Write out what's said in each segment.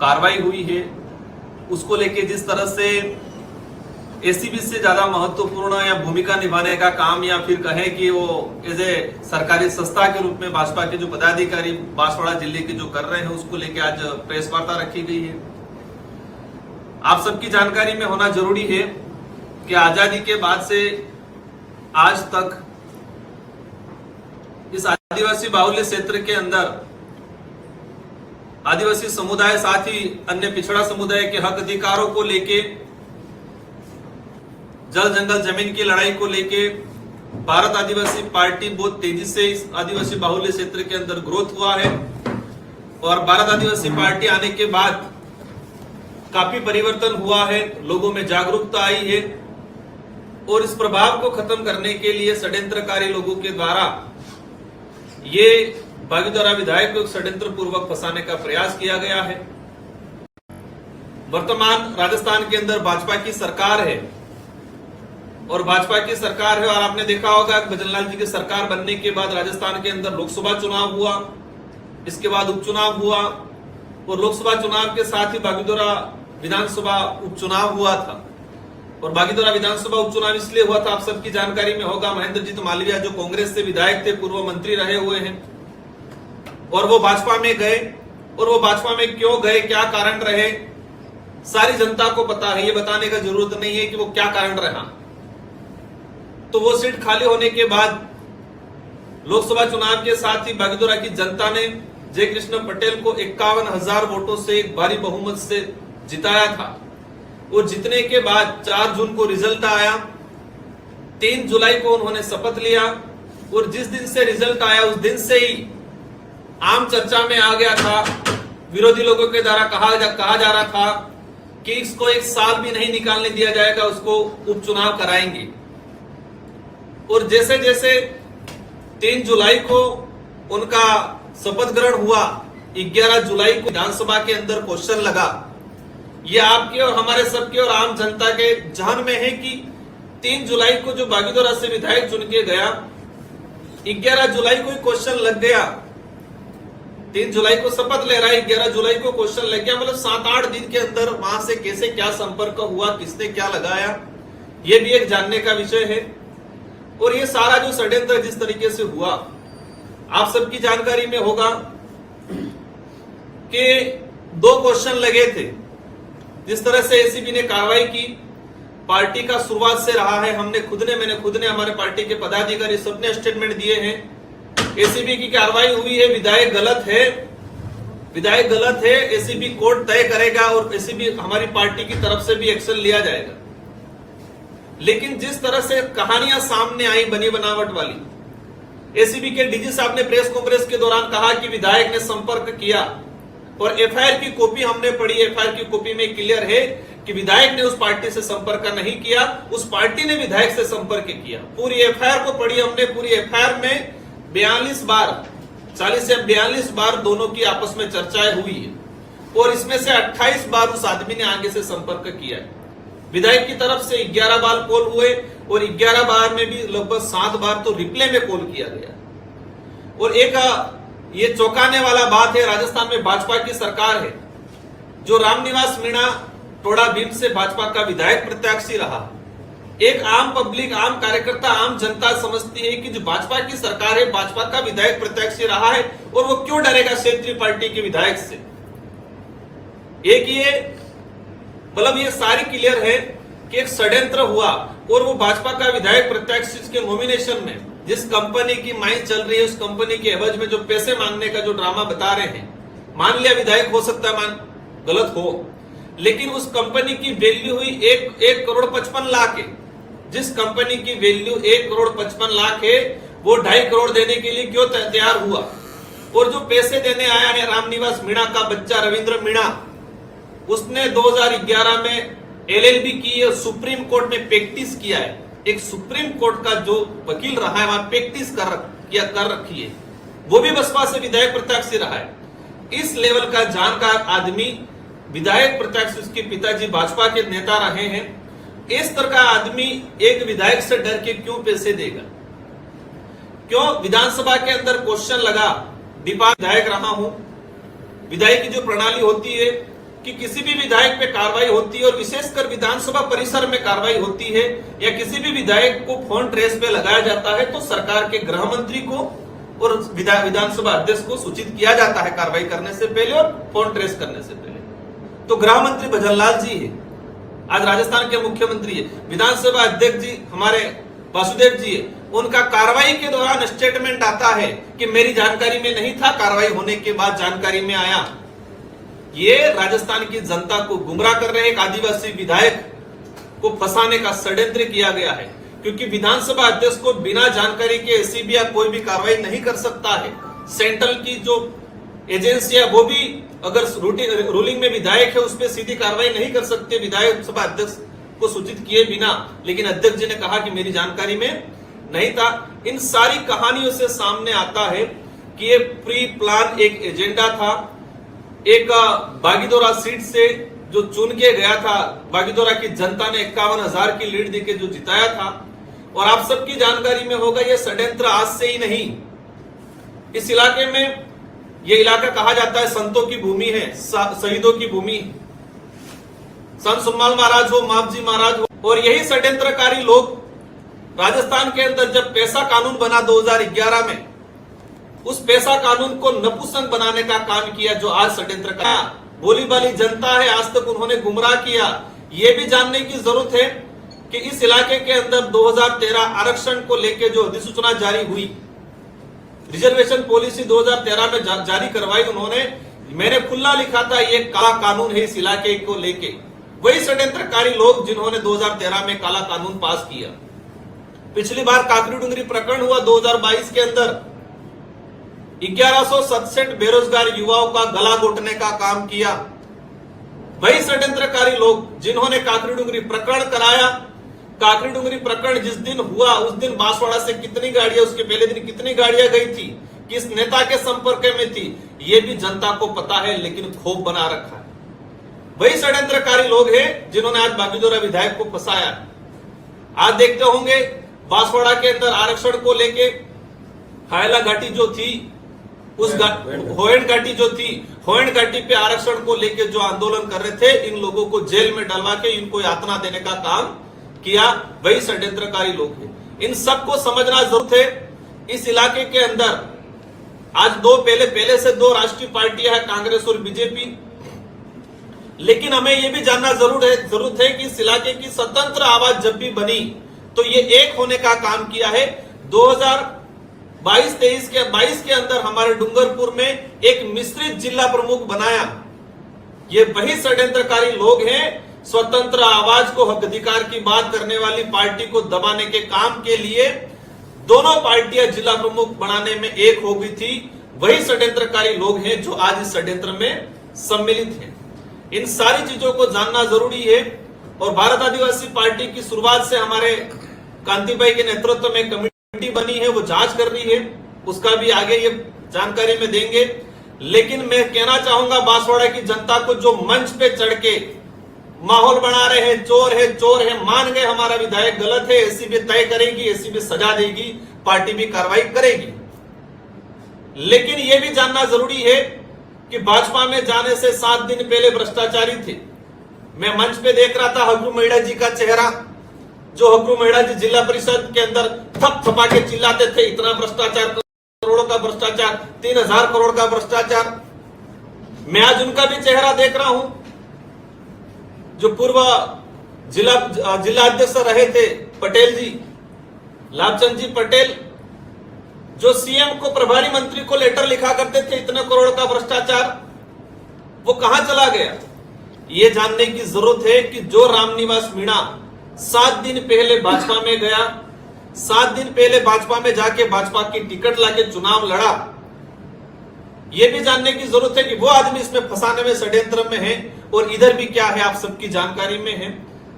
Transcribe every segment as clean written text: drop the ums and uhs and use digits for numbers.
कार्रवाई हुई है उसको लेके जिस तरह से एसीबी से ज्यादा महत्वपूर्ण या भूमिका निभाने का काम या फिर कहें कि वो एज ए सरकारी संस्था के रूप में भाजपा के जो पदाधिकारी बांसवाड़ा जिले के जो कर रहे हैं उसको लेके आज प्रेस वार्ता रखी गई है। आप सबकी जानकारी में होना जरूरी है कि आजादी के बाद से आज तक इस आदिवासी बाहुल्य क्षेत्र के अंदर आदिवासी समुदाय साथ ही अन्य पिछड़ा समुदाय के हक अधिकारों को लेके, जल जंगल जमीन की लड़ाई को लेके भारत आदिवासी पार्टी बहुत तेजी से इस आदिवासी बाहुल्य क्षेत्र के अंदर ग्रोथ हुआ है और भारत आदिवासी पार्टी आने के बाद काफी परिवर्तन हुआ है, लोगों में जागरूकता आई है और इस प्रभाव को खत्म करने के लिए षड्यंत्रकारी लोगों के द्वारा ये भागीदारा विधायक को षड्यंत्र पूर्वक फंसाने का प्रयास किया गया है। वर्तमान राजस्थान के अंदर भाजपा की सरकार है और भाजपा की सरकार है और आपने देखा होगा भजनलाल जी की सरकार बनने के बाद राजस्थान के अंदर लोकसभा चुनाव हुआ, इसके बाद उपचुनाव हुआ और लोकसभा चुनाव के साथ ही भागीदारा विधानसभा उपचुनाव हुआ था। और भागीदारा विधानसभा उपचुनाव इसलिए हुआ था, आप सबकी जानकारी में होगा, महेंद्रजीत मालवीय जो कांग्रेस से विधायक थे, पूर्व मंत्री रहे हुए हैं और वो भाजपा में गए और वो भाजपा में क्यों गए, क्या कारण रहे, सारी जनता को पता है, ये बताने का जरूरत नहीं है कि वो क्या कारण रहा। तो वो सीट खाली होने के बाद लोकसभा चुनाव के साथ ही भागीदारा की जनता ने जय कृष्ण पटेल को 51,000 वोटों से एक भारी बहुमत से जिताया था और जीतने के बाद 4 जून को रिजल्ट आया, 3 जुलाई को उन्होंने शपथ लिया और जिस दिन से रिजल्ट आया उस दिन से ही आम चर्चा में आ गया था, विरोधी लोगों के द्वारा कहा जा रहा था कि इसको 1 साल भी नहीं निकालने दिया जाएगा, उसको उपचुनाव कराएंगे। और जैसे जैसे 3 जुलाई को उनका शपथ ग्रहण हुआ, 11 जुलाई को विधानसभा के अंदर क्वेश्चन लगा। ये आपके और हमारे सबके और आम जनता के जहन में है कि 3 जुलाई को जो भागीदारा से विधायक चुन के गया, 11 जुलाई को क्वेश्चन लग गया, 3 जुलाई को शपथ ले रहा है, 11 जुलाई को क्वेश्चन लग गया, मतलब 7-8 दिन के अंदर वहां से कैसे क्या संपर्क हुआ, किसने क्या लगाया, ये भी एक जानने का विषय है। और ये सारा जो षड्यंत्र जिस तरीके से हुआ, आप सबकी जानकारी में होगा कि 2 क्वेश्चन लगे थे। जिस तरह से एसीबी ने कार्रवाई की, पार्टी का शुरुआत से रहा है, मैंने खुद ने हमारे पार्टी के पदाधिकारी सबने स्टेटमेंट दिए हैं, एसीबी की कार्रवाई हुई है, विधायक गलत है, एसीबी कोर्ट तय करेगा और एसीबी हमारी पार्टी की तरफ से भी एक्शन लिया जाएगा। लेकिन जिस तरह से कहानियां सामने आई बनी बनावट वाली, एसीबी के डीजी साहब ने प्रेस कॉन्फ्रेंस के दौरान कहा कि विधायक ने संपर्क किया और एफआईआर की कॉपी हमने पढ़ी, एफआईआर की कॉपी में क्लियर है कि विधायक ने उस पार्टी से संपर्क नहीं किया, उस पार्टी ने विधायक से संपर्क किया। पूरी एफआईआर को पढ़ी हमने, पूरी एफआईआर में 42 बार 40 से 42 बार दोनों की आपस में चर्चाएं हुई है और इसमें से 28 बार उस आदमी ने आगे से संपर्क किया है। विधायक की तरफ से 11 बार कॉल हुए और 11 बार में भी लगभग 7 बार तो रिप्ले में कॉल किया गया। और एक ये चौंकाने वाला बात है, राजस्थान में भाजपा की सरकार है, जो रामनिवास मीणा टोडा भीम से भाजपा का विधायक प्रत्याशी रहा। एक आम पब्लिक, आम कार्यकर्ता, आम जनता समझती है कि जो भाजपा की सरकार है, भाजपा का विधायक प्रत्याशी रहा है और वो क्यों डरेगा क्षेत्रीय पार्टी के विधायक से। एक ये मतलब ये सारी क्लियर है कि एक षड्यंत्र हुआ और वो भाजपा का विधायक प्रत्याशी के नॉमिनेशन में जिस कंपनी की माइंड चल रही है, उस कंपनी के एवज में जो पैसे मांगने का जो ड्रामा बता रहे हैं, मान लिया विधायक हो सकता है गलत हो, लेकिन उस कंपनी की वैल्यू हुई 1 करोड़ 55 लाख है। जिस कंपनी की वैल्यू 1 करोड़ 55 लाख है, वो 2.5 करोड़ देने के लिए क्यों तैयार हुआ। और जो पैसे देने आया है रामनिवास मीणा का बच्चा रविंद्र मीणा, उसने 2011 में एलएलबी की है, सुप्रीम कोर्ट में प्रैक्टिस किया है। एक सुप्रीम कोर्ट का जो वकील रहा है, वहां प्रैक्टिस कर रखी है, वो भी बसपा से विधायक प्रत्याशी रहा है। इस लेवल का जानकार आदमी विधायक प्रत्याशी, उसके पिताजी भाजपा के नेता रहे हैं, इस तरह का आदमी एक विधायक से डर के क्यों पैसे देगा। क्यों विधानसभा के अंदर क्वेश्चन लगा, विधायक रहा हूं, विधायक की जो प्रणाली होती है कि किसी भी विधायक पे कार्रवाई होती है और विशेषकर विधानसभा परिसर में कार्रवाई होती है या किसी भी विधायक को फोन ट्रेस पे लगाया जाता है तो सरकार के गृह मंत्री को और विधानसभा अध्यक्ष को सूचित किया जाता है कार्रवाई करने से पहले और फोन ट्रेस करने से पहले। तो गृह मंत्री भजनलाल जी है, आज राजस्थान के मुख्यमंत्री है, विधानसभा अध्यक्ष जी हमारे वासुदेव जी है, उनका कार्रवाई के दौरान स्टेटमेंट आता है कि मेरी जानकारी में नहीं था, कार्रवाई होने के बाद जानकारी में आया। ये राजस्थान की जनता को गुमराह कर रहे एक आदिवासी विधायक को फंसाने का षड्यंत्र किया गया है, क्योंकि विधानसभा अध्यक्ष को बिना जानकारी के एसीबी या कोई भी कार्रवाई नहीं कर सकता है। सेंट्रल की जो एजेंसी है वो भी अगर रूलिंग में विधायक है उस पर सीधी कार्रवाई नहीं कर सकते विधायक सभा अध्यक्ष को सूचित किए बिना, लेकिन अध्यक्ष जी ने कहा कि मेरी जानकारी में नहीं था। इन सारी कहानियों से सामने आता है कि ये प्री प्लान एक एजेंडा था। एक बागीदोरा सीट से जो चुन के गया था, बागीदोरा की जनता ने 51,000 की लीड देके जो जिताया था, और आप सबकी जानकारी में होगा ये षड्यंत्र आज से ही नहीं। इस इलाके में ये इलाका कहा जाता है संतों की भूमि है, शहीदों की भूमि, संत सुम्माल महाराज हो, मापजी महाराज हो, और यही षड्यंत्रकारी लोग राजस्थान के अंदर जब पैसा कानून बना 2011 में, उस पैसा कानून को नपुंसक बनाने का काम किया जो आज षड्यंत्र का बोली बाली जनता है, आज तक उन्होंने गुमराह किया। ये भी जानने की जरूरत है कि इस इलाके के अंदर 2013 आरक्षण को लेकर जो अधिसूचना जारी हुई, रिजर्वेशन पॉलिसी 2013 में जारी करवाई उन्होंने, मैंने खुला लिखा था ये काला कानून है इस इलाके को लेके। वही षड्यंत्रकारी लोग जिन्होंने 2013 में काला कानून पास किया। पिछली बार काकरी डूंगरी प्रकरण हुआ 2022 के अंदर, 1167 बेरोजगार युवाओं का गला घोटने का काम किया। वही षड्यंत्रकारी लोग जिन्होंने काकरी डूंगरी प्रकरण कराया। काकरी डूंगरी प्रकरण जिस दिन हुआ उस दिन बांसवाड़ा से कितनी गाड़ियां, उसके पहले दिन कितनी गाड़ियां गई थी, किस नेता के संपर्क में थी, ये भी जनता को पता है, लेकिन खौफ बना रखा है। वही षड्यंत्रकारी लोग हैं जिन्होंने आज बागीदोरा विधायक को फंसाया। आज देखते होंगे बांसवाड़ा के अंदर आरक्षण को लेके हायला घाटी जो थी, उस होयन घाटी जो थी, होयन घाटी पे आरक्षण को लेके जो आंदोलन कर रहे थे, इन लोगों को जेल में डलवा के इनको यातना देने का काम किया, वही षड्यंत्रकारी लोग हैं। इन सबको समझना जरूरत है। इस इलाके के अंदर आज पहले से दो राष्ट्रीय पार्टियां हैं, कांग्रेस और बीजेपी, लेकिन हमें यह भी जानना जरूरत है कि इस इलाके की स्वतंत्र आवाज जब भी बनी तो ये एक होने का काम किया है। 2022 के अंदर हमारे डूंगरपुर में एक मिश्रित जिला प्रमुख बनाया। ये वही षड्यंत्रकारी लोग हैं, स्वतंत्र आवाज को, हक अधिकार की बात करने वाली पार्टी को दबाने के काम के लिए दोनों पार्टियां जिला प्रमुख बनाने में एक हो गई थी। वही षड्यंत्रकारी लोग हैं जो आज इस षड्यंत्र में सम्मिलित हैं। इन सारी चीजों को जानना जरूरी है। और भारत आदिवासी पार्टी की शुरुआत से हमारे कांति भाई के नेतृत्व में कमेटी बनी है, वो जांच कर रही है, उसका भी आगे ये जानकारी में देंगे। लेकिन मैं कहना चाहूंगा बांसवाड़ा की जनता को, जो मंच पे चढ़ के माहौल बना रहे हैं, चोर है, मान गए हमारा विधायक गलत है, एसीबी तय करेगी, एसीबी सजा देगी, पार्टी भी कार्रवाई करेगी। लेकिन यह भी जानना जरूरी है कि भाजपा में जाने से 7 दिन पहले भ्रष्टाचारी थे। मैं मंच पे देख रहा था हकरू मेहड़ा जी का चेहरा, जो हकरू मेहड़ा जी जिला परिषद के अंदर थप थपा के चिल्लाते थे, इतना भ्रष्टाचार, करोड़ों का भ्रष्टाचार, 3000 करोड़ का भ्रष्टाचार। मैं आज उनका भी चेहरा देख रहा हूं, जो पूर्व जिला अध्यक्ष रहे थे पटेल जी, लाभचंद जी पटेल, जो सीएम को, प्रभारी मंत्री को लेटर लिखा करते थे इतने करोड़ का भ्रष्टाचार, वो कहां चला गया। ये जानने की जरूरत है कि जो रामनिवास मीणा 7 दिन पहले भाजपा में गया, 7 दिन पहले भाजपा में जाके भाजपा की टिकट लाके चुनाव लड़ा, ये भी जानने की जरूरत है कि वो आदमी इसमें फंसाने में, षड्यंत्र में है। और इधर भी क्या है आप सबकी जानकारी में है,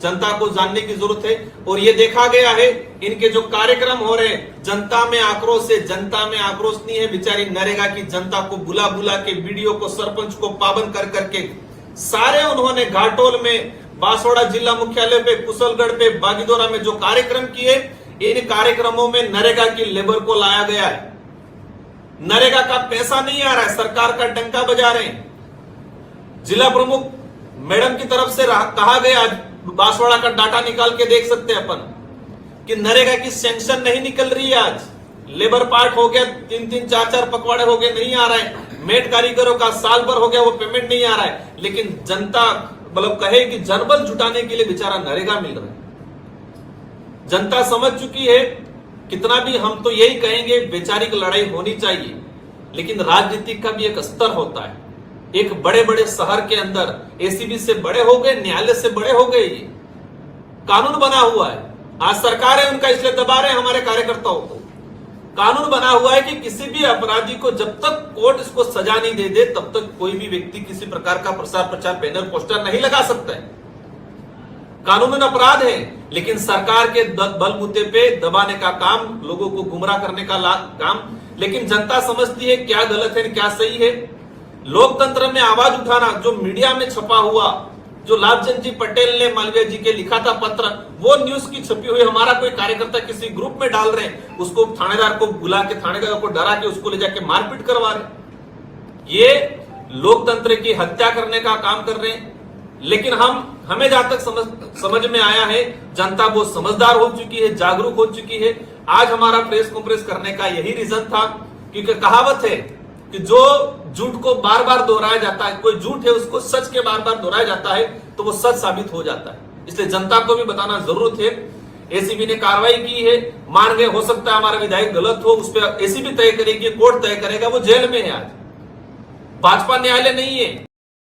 जनता को जानने की जरूरत है। और ये देखा गया है इनके जो कार्यक्रम हो रहे हैं, जनता में आक्रोश है, जनता में आक्रोश नहीं है। बेचारी नरेगा की जनता को बुला बुला के, वीडियो को, सरपंच को पाबंद कर करके सारे उन्होंने घाटोल में, बांसवाड़ा जिला मुख्यालय पे, कुशलगढ़ पे, बागीदोरा में जो कार्यक्रम किए, इन कार्यक्रमों में नरेगा की लेबर को लाया गया है। नरेगा का पैसा नहीं आ रहा है, सरकार का डंका बजा रहे हैं। जिला प्रमुख मैडम की तरफ से कहा गया, बांसवाड़ा का डाटा निकाल के देख सकते हैं अपन कि नरेगा की सैंक्शन नहीं निकल रही है। आज लेबर पार्ट हो गया, 3-3, 4-4 पखवाड़े हो गए, नहीं आ रहा है। मेड कारीगरों का साल भर हो गया, वो पेमेंट नहीं आ रहा है। लेकिन जनता मतलब कहे कि जनबल जुटाने के लिए बेचारा नरेगा मिल रहा है। जनता समझ चुकी है। कितना भी हम तो यही कहेंगे बेचारी की लड़ाई होनी चाहिए, लेकिन राजनीति का भी एक स्तर होता है। एक बड़े बड़े शहर के अंदर एसीबी से बड़े हो गए, न्यायालय से बड़े हो गए, ये कानून बना हुआ है। आज सरकार है उनका, इसलिए दबा रहे हैं हमारे कार्यकर्ताओं को। कानून बना हुआ है कि किसी भी अपराधी को जब तक कोर्ट इसको सजा नहीं दे दे, तब तक कोई भी व्यक्ति किसी प्रकार का प्रसार प्रचार बैनर पोस्टर नहीं लगा सकता है। कानूनन अपराध है, लेकिन सरकार के बलबूते पे दबाने का काम, लोगों को गुमराह करने का काम। लेकिन जनता समझती है क्या गलत है क्या सही है। लोकतंत्र में आवाज उठाना, जो मीडिया में छपा हुआ, जो लालचंद जी पटेल ने मालवीय जी के लिखा था पत्र, वो न्यूज की छपी हुई हमारा कोई कार्यकर्ता किसी ग्रुप में डाल रहे हैं, उसको थानेदार को बुला के, थानेदार को डरा के उसको ले जाके मारपीट करवा रहे। ये लोकतंत्र की हत्या करने का काम कर रहे हैं। लेकिन हमें जहां तक समझ में आया है, जनता बहुत समझदार हो चुकी है, जागरूक हो चुकी है। आज हमारा प्रेस कॉन्फ्रेंस करने का यही रीजन था, क्योंकि कहावत है कि जो झूठ को बार बार दोहराया जाता है, कोई झूठ है उसको सच के बार बार दोहराया जाता है तो वो सच साबित हो जाता है। इसलिए जनता को भी बताना जरूरत है। एसीबी ने कार्रवाई की है, मान गए, हो सकता है हमारा विधायक गलत हो, उस पर एसीबी तय करेगी, कोर्ट तय करेगा, वो जेल में है। आज भाजपा न्यायालय नहीं है।